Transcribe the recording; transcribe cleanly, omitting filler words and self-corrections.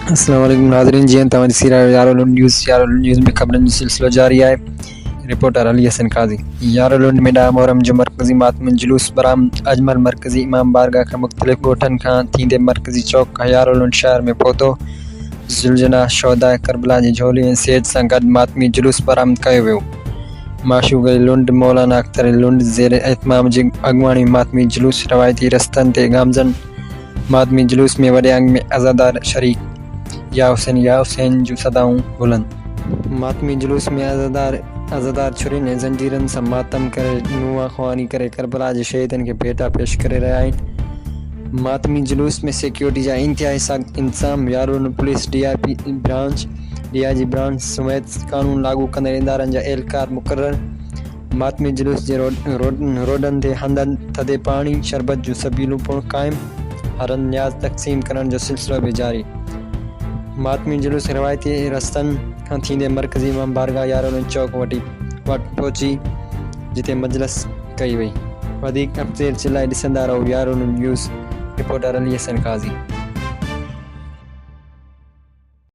अस्सलाम वालेकुम नाज़रीन, जी तव्हांजी सीरियल यारो न्यूज़ में ख़बरनि जो सिलसिलो जारी आहे। रिपोर्टर अली हसन काज़ी। यारोलुंड में ॾाह मुहर्रम जो मरकज़ी मातमी जुलूस बरामद। अजमल मरकज़ी इमाम बारगाह खां मुख़्तलिफ़ ॻोठनि खां थींदे मरकज़ी चौक यारोलुंड शहर में पहुतो। ज़ुलजना शोहदा करबला जी झोली ऐं सेज सां गॾु मातमी जुलूस बरामद कयो वियो। माशूक़ लुंड मौलाना अख्तर लुंड ज़ेर एहतमाम जी अॻवानी मातमी जुलूस रवायती रस्तनि ते गामज़न। मातमी जुलूस में वॾे अंग में अज़ादार शरीक या हुसैन जूं सदाऊं बुलंद। मातमी जुलूस में अज़ादार छुरियुनि ऐं ज़ंजीरनि सां मातम करे नुआ ख़्वानी करे करबला जे शहीदनि खे भेटा पेश करे रहिया आहिनि। मातमी जुलूस में सिक्योरिटी जा इंतिहाई सख़्त इंतज़ाम। यारोलुंड पुलिस DIG ब्रांच समेत कानून लागू कंदड़ इदारनि जा एहलकार मुक़रर। मातमी जुलूस जे रोडनि ते हंधनि थधे पाणी शरबत जूं सबीलूं पिणु क़ाइमु। हर हंधि न्याज़ तक़सीम करण जो सिलसिलो बि जारी। मातमी जुलूस रवायती रस्तनि खां थींदे मरकज़ी इमाम बारगाह यारोलुंड चौक वटि पहुची, जिते मजलिस कई वई। वधीक अपडेट्स जे लाइ ॾिसंदा रहो यारोलुंड न्यूज़। रिपोर्टर अली हसन काज़ी।